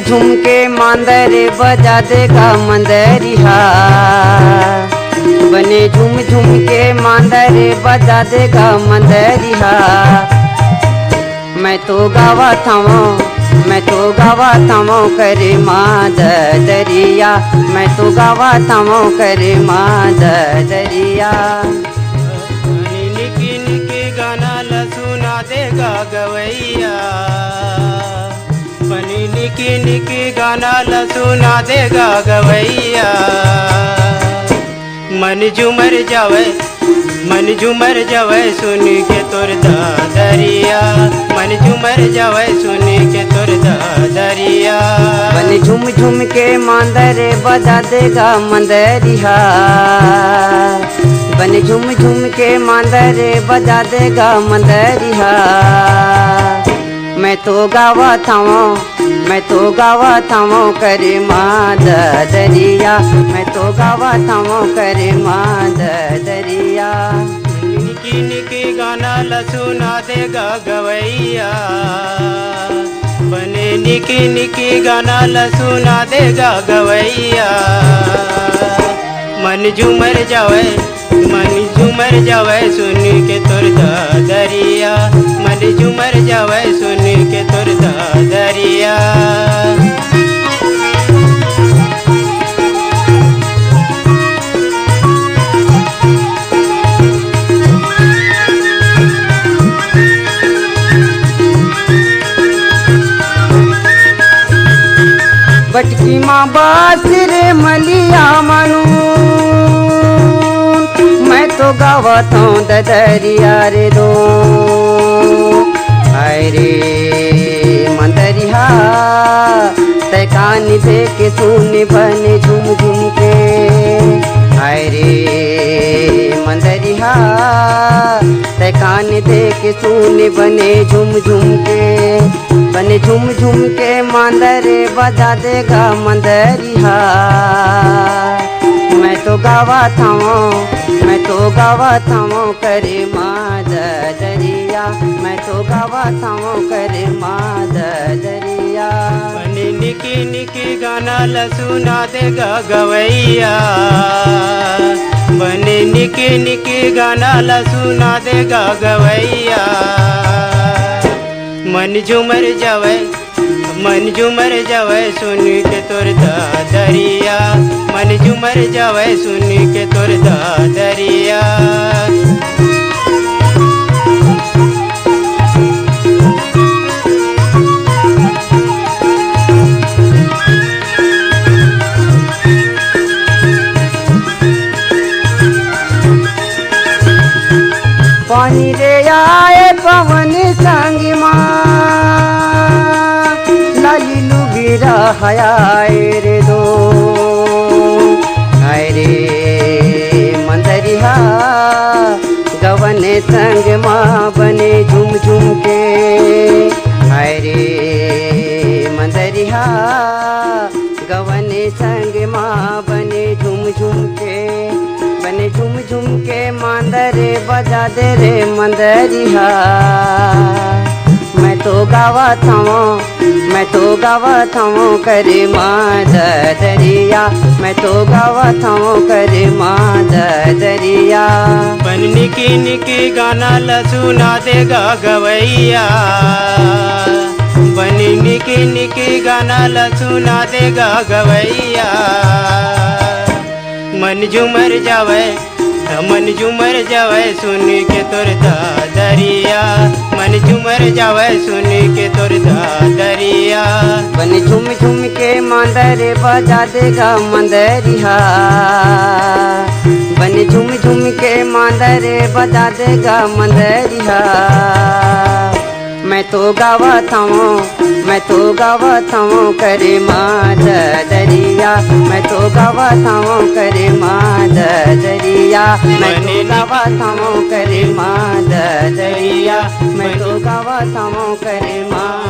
झूम के मांदर बजा देगा मंदरिया। बने झूम झूम के मांदर बजा देगा मंदरिया। मैं तो गावा थामो करे मादरिया। मैं तो गावा थामो करे मादरिया। निकी निकी गाना ला सुना देगा गवैया। बनी निकी निकी गाना ला सुना देगा गवैया। मन झूमर जावे सुन के तोर दादरिया। मन झूमर जावे सुन के तोर दादरिया। बन झूम झूम के मांदर बजा देगा मंदरिया। बन झूम झूम के मांदर बजा देगा मंदरिया। मैं तो गावा थामो करे मादरिया। मैं तो गावा थामो करे मादरिया। निकी निकी गाना ला सुना देगा गवैया। बने निकी निकी गाना ला सुना देगा गवैया। मन झूमर जावे सुन के तोर दादरिया। मन झूमर जावे सुन के तोर दादरिया। बटकी माँ बास रे मलिया मनू। मैं तो गावत हूँ ददरिया रे दो। हाय रे मंदरिया तै कान दे के सुन बने झूम झूम के। हाय रे मंदरिया तै कान दे के सुन बने झूम झूम के। बने झूम झूम के मांदर बजा देगा मंदरिया। मैं तो गावा थामो करे मादरिया। मैं तो गावा थामो करे मादरिया। बने निकी निकी गाना ला सुना देगा गवैया। बने निकी निकी गाना ला सुना देगा गवैया। मन झूमर जावे सुन के तोर दादरिया। मन झूमर जावे सुन के तोर दादरिया। पानी रे आए पवन संग माँ। लाली लुबीरा हयाए रे दो। हाय रे मंदरिया गवन संग माँ बने झूम झूम के। हाय रे मंदरिया गवन संग माँ बने झूम झूम के। बने झूम झूम के मांदर बजा दे रे मंदरिया। मैं तो गावा थामो करे मादरिया। मैं तो गावा थामो करे मादरिया। बन निकी निकी गाना ला सुना देगा गवैया। बन निकी निकी गाना ला सुना देगा गवैया। मन झूमर जावे सुन के तोर दादरिया। मन झूमर जावे सुन के तोर दादरिया। बन झूम झूम के मांदर बजा देगा मंदरिया। बन झूम झूम के मांदर बजा देगा मंदरिया। मैं तो गावा थामो करे मादरिया। मैं तो गावा थामो करे मादरिया। मैं तो गावा थामो करे मादरिया। मैं तो गावा थामो करे मादरिया।